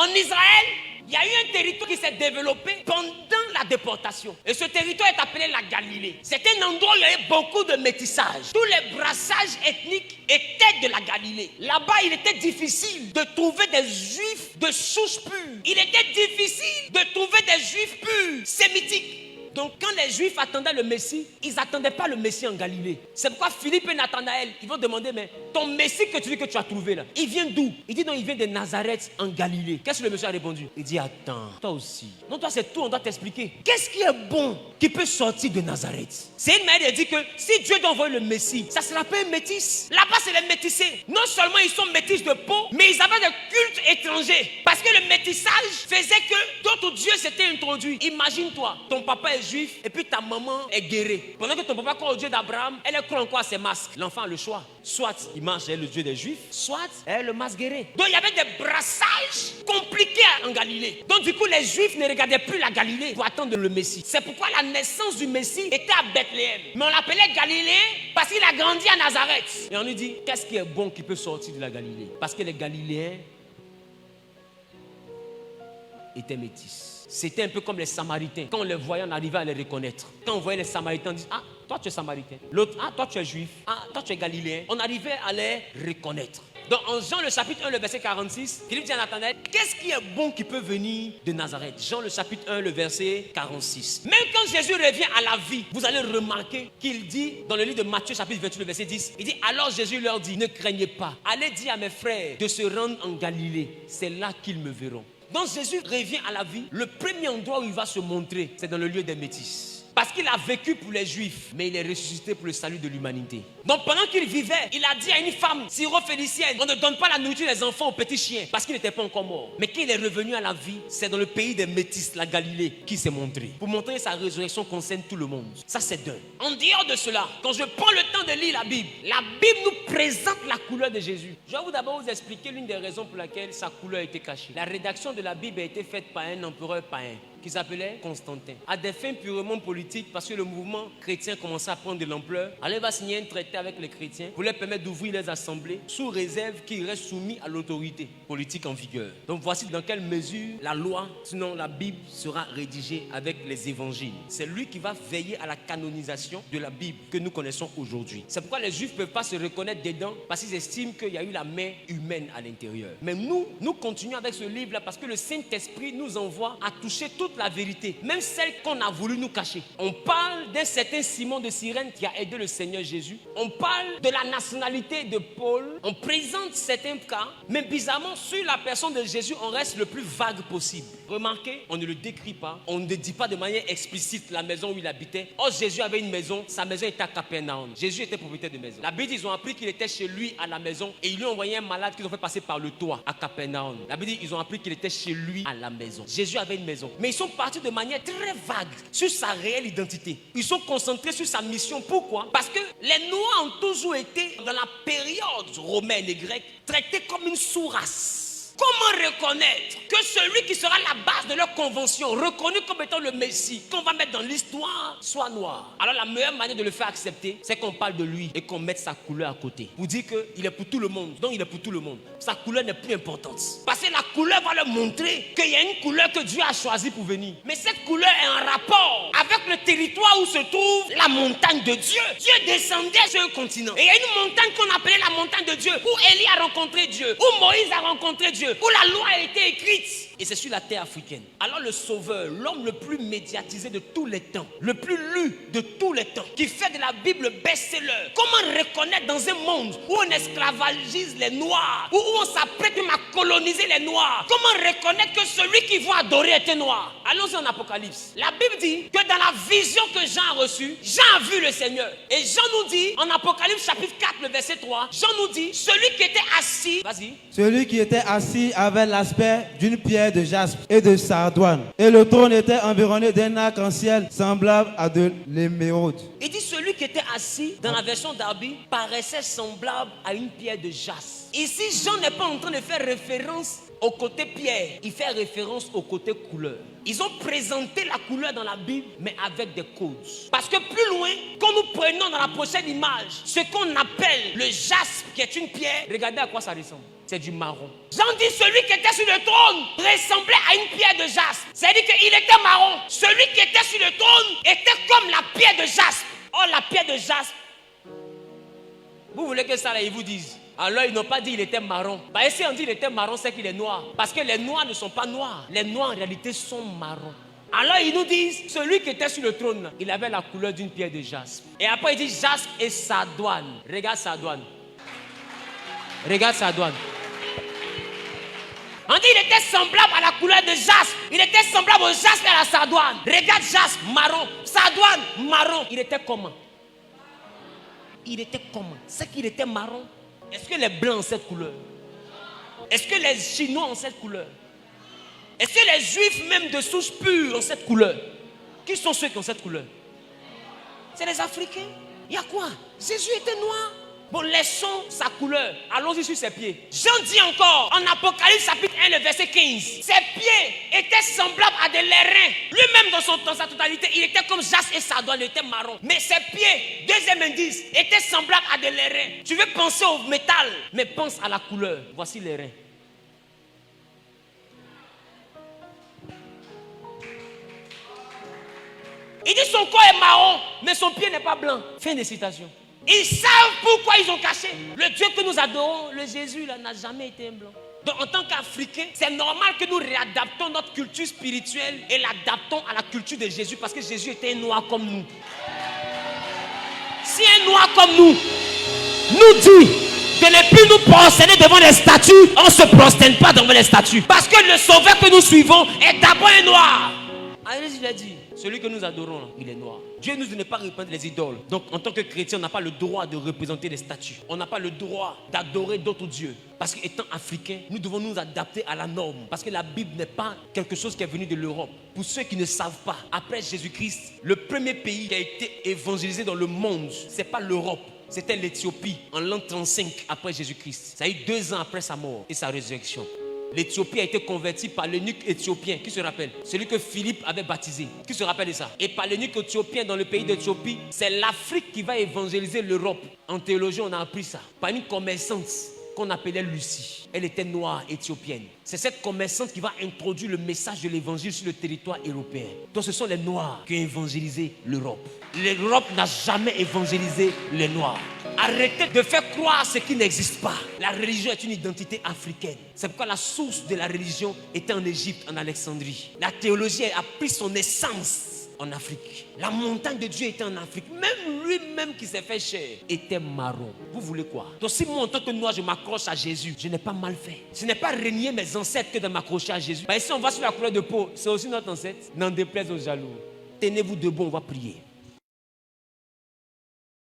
En Israël, il y a eu un territoire qui s'est développé pendant la déportation. Et ce territoire est appelé la Galilée. C'est un endroit où il y avait beaucoup de métissage. Tous les brassages ethniques étaient de la Galilée. Là-bas, il était difficile de trouver des juifs de souche pure. Il était difficile de trouver des juifs purs, sémitiques. Donc quand les Juifs attendaient le Messie, ils n'attendaient pas le Messie en Galilée. C'est pourquoi Philippe et Nathanaël, ils vont demander, mais ton Messie que tu dis que tu as trouvé là, il vient d'où? Il dit non, il vient de Nazareth en Galilée. Qu'est-ce que le monsieur a répondu? Il dit attends, toi aussi. Non, toi c'est tout, on doit t'expliquer. Qu'est-ce qui est bon qui peut sortir de Nazareth? C'est une manière de dire que si Dieu doit envoyer le Messie, ça ne sera pas un métis. Là-bas c'est les métissés. Non seulement ils sont métis de peau, mais ils avaient des cultes étrangers. Parce que le métissage faisait que d'autres dieux s'étaient introduits. Imagine-toi, ton papa est juif et puis ta maman est guérée. Pendant que ton papa croit au Dieu d'Abraham, elle croit encore à ses masques. L'enfant a le choix. Soit il marche avec le Dieu des Juifs, soit elle est le masque guéri. Donc il y avait des brassages compliqués en Galilée. Donc du coup les Juifs ne regardaient plus la Galilée pour attendre le Messie. C'est pourquoi la naissance du Messie était à Bethléem. Mais on l'appelait Galiléen parce qu'il a grandi à Nazareth. Et on lui dit, qu'est-ce qui est bon qui peut sortir de la Galilée? Parce que les Galiléens étaient métis. C'était un peu comme les Samaritains. Quand on les voyait, on arrivait à les reconnaître. Quand on voyait les Samaritains, on disait, ah, toi tu es Samaritain. L'autre, ah, toi tu es Juif. Ah, toi tu es Galiléen. On arrivait à les reconnaître. Donc en Jean le chapitre 1, le verset 46, Philippe dit à Nathanaël, qu'est-ce qui est bon qui peut venir de Nazareth? Jean le chapitre 1, le verset 46. Même quand Jésus revient à la vie, vous allez remarquer qu'il dit, dans le livre de Matthieu chapitre 28, le verset 10, il dit, alors Jésus leur dit, ne craignez pas. Allez dire à mes frères de se rendre en Galilée. C'est là qu'ils me verront. Donc Jésus revient à la vie. Le premier endroit où il va se montrer, c'est dans le lieu des métis. Parce qu'il a vécu pour les Juifs, mais il est ressuscité pour le salut de l'humanité. Donc pendant qu'il vivait, il a dit à une femme syro-phénicienne, on ne donne pas la nourriture des enfants aux petits chiens, parce qu'il n'était pas encore mort. Mais quand il est revenu à la vie, c'est dans le pays des métis, la Galilée, qu'il s'est montré. Pour montrer que sa résurrection concerne tout le monde. Ça c'est d'un. En dehors de cela, quand je prends le temps de lire la Bible nous présente la couleur de Jésus. Je vais d'abord vous expliquer l'une des raisons pour laquelle sa couleur a été cachée. La rédaction de la Bible a été faite par un empereur païen qui s'appelait Constantin. À des fins purement politiques, parce que le mouvement chrétien commençait à prendre de l'ampleur, alors il va signer un traité avec les chrétiens pour leur permettre d'ouvrir les assemblées sous réserve qu'ils restent soumis à l'autorité politique en vigueur. Donc voici dans quelle mesure la loi, sinon la Bible, sera rédigée avec les évangiles. C'est lui qui va veiller à la canonisation de la Bible que nous connaissons aujourd'hui. C'est pourquoi les Juifs ne peuvent pas se reconnaître dedans parce qu'ils estiment qu'il y a eu la main humaine à l'intérieur. Mais nous continuons avec ce livre-là parce que le Saint-Esprit nous envoie à toucher toute la vérité, même celle qu'on a voulu nous cacher. On parle d'un certain Simon de Cyrène qui a aidé le Seigneur Jésus. On parle de la nationalité de Paul. On présente certains cas, mais bizarrement, sur la personne de Jésus, on reste le plus vague possible. Remarquez, on ne le décrit pas. On ne dit pas de manière explicite la maison où il habitait. Or, Jésus avait une maison. Sa maison était à Capernaum. Jésus était propriétaire de maison. La Bible, ils ont appris qu'il était chez lui à la maison et ils lui ont envoyé un malade qu'ils ont fait passer par le toit à Capernaum. La Bible, ils ont appris qu'il était chez lui à la maison. Jésus avait une maison. Mais ils sont partis de manière très vague sur sa réelle identité. Ils sont concentrés sur sa mission. Pourquoi? Parce que les Noirs ont toujours été, dans la période romaine et grecque, traités comme une sous-race. Comment reconnaître que celui qui sera la base de leur convention, reconnu comme étant le Messie, qu'on va mettre dans l'histoire, soit noir? Alors la meilleure manière de le faire accepter, c'est qu'on parle de lui et qu'on mette sa couleur à côté. Pour dire qu'il est pour tout le monde. Donc il est pour tout le monde. Sa couleur n'est plus importante. Parce que la couleur va leur montrer qu'il y a une couleur que Dieu a choisie pour venir. Mais cette couleur est en rapport avec le territoire où se trouve la montagne de Dieu. Dieu descendait sur un continent. Et il y a une montagne qu'on appelait la montagne de Dieu, où Élie a rencontré Dieu, où Moïse a rencontré Dieu, où la loi a été écrite. Et c'est sur la terre africaine. Alors le Sauveur, l'homme le plus médiatisé de tous les temps, le plus lu de tous les temps, qui fait de la Bible best-seller. Comment reconnaître dans un monde où on esclavagise les Noirs, où on s'apprête même à coloniser les Noirs? Comment reconnaître que celui qui vont adorer était noir? Allons-y en Apocalypse. La Bible dit que dans la vision que Jean a reçue, Jean a vu le Seigneur. Et Jean nous dit, en Apocalypse chapitre 4, le verset 3, Jean nous dit, celui qui était assis, vas-y. Celui qui était assis avait l'aspect d'une pierre de jaspe et de sardoine. Et le trône était environné d'un arc-en-ciel semblable à de l'émeraude. Il dit celui qui était assis, dans la version d'Arby, paraissait semblable à une pierre de jaspe. Ici, Jean n'est pas en train de faire référence au côté pierre. Il fait référence au côté couleur. Ils ont présenté la couleur dans la Bible, mais avec des codes. Parce que plus loin, quand nous prenons dans la prochaine image, ce qu'on appelle le jaspe, qui est une pierre, regardez à quoi ça ressemble. C'est du marron. Jean dit celui qui était sur le trône ressemblait à une pierre de jaspe. C'est-à-dire qu'il était marron. Celui qui était sur le trône était comme la pierre de jaspe. Oh, la pierre de jaspe. Vous voulez que ça là, ils vous disent? Alors ils n'ont pas dit qu'il était marron. Bah, si on dit qu'il était marron, c'est qu'il est noir. Parce que les noirs ne sont pas noirs. Les noirs en réalité sont marrons. Alors ils nous disent, celui qui était sur le trône, il avait la couleur d'une pierre de jaspe. Et après il dit jaspe et sardoine. Regarde sardoine. Regarde sardoine. On dit qu'il était semblable à la couleur de jaspe. Il était semblable au jaspe et à la sardoine. Regarde jaspe, marron. Sardoine, marron. Il était comment? Il était comment? C'est qu'il était marron. Est-ce que les blancs ont cette couleur? Est-ce que les chinois ont cette couleur? Est-ce que les juifs même de souche pure ont cette couleur? Qui sont ceux qui ont cette couleur? C'est les Africains. Il y a quoi? Jésus était noir. Bon, laissons sa couleur. Allons-y sur ses pieds. Jean dit encore, en Apocalypse chapitre 1, le verset 15. Ses pieds étaient semblables à des lérins. Lui-même dans sa totalité, il était comme jaspe et sardoine, il était marron. Mais ses pieds, deuxième indice, étaient semblables à des lérins. Tu veux penser au métal, mais pense à la couleur. Voici les reins. Il dit son corps est marron, mais son pied n'est pas blanc. Fin de citation. Ils savent pourquoi ils ont caché. Le Dieu que nous adorons, le Jésus, là, n'a jamais été un blanc. Donc en tant qu'Africains, c'est normal que nous réadaptons notre culture spirituelle et l'adaptons à la culture de Jésus parce que Jésus était un noir comme nous. Si un noir comme nous dit de ne plus nous prosterner devant les statues, on ne se prosterne pas devant les statues. Parce que le sauveur que nous suivons est d'abord un noir. Allez, il a dit, celui que nous adorons, il est noir. Dieu nous dit de ne pas reprendre les idoles. Donc, en tant que chrétien, on n'a pas le droit de représenter les statues. On n'a pas le droit d'adorer d'autres dieux. Parce qu'étant africains, nous devons nous adapter à la norme. Parce que la Bible n'est pas quelque chose qui est venu de l'Europe. Pour ceux qui ne savent pas, après Jésus-Christ, le premier pays qui a été évangélisé dans le monde, ce n'est pas l'Europe. C'était l'Éthiopie, en l'an 35 après Jésus-Christ. Ça a eu 2 ans après sa mort et sa résurrection. L'Éthiopie a été convertie par l'eunuque éthiopien. Qui se rappelle? Celui que Philippe avait baptisé. Qui se rappelle de ça? Et par l'eunuque éthiopien dans le pays d'Éthiopie, c'est l'Afrique qui va évangéliser l'Europe. En théologie, on a appris ça. Par une commerçante qu'on appelait Lucie. Elle était noire, éthiopienne. C'est cette commerçante qui va introduire le message de l'évangile sur le territoire européen. Donc ce sont les Noirs qui ont évangélisé l'Europe. L'Europe n'a jamais évangélisé les Noirs. Arrêtez de faire croire ce qui n'existe pas. La religion est une identité africaine. C'est pourquoi la source de la religion était en Égypte, en Alexandrie. La théologie a pris son essence en Afrique. La montagne de Dieu était en Afrique. Même lui-même qui s'est fait chair était marron. Vous voulez quoi? Donc si moi en tant que noir je m'accroche à Jésus, je n'ai pas mal fait. Ce n'est pas renier mes ancêtres que de m'accrocher à Jésus. Et si on va sur la couleur de peau, c'est aussi notre ancêtre. N'en déplaise aux jaloux. Tenez-vous debout, on va prier.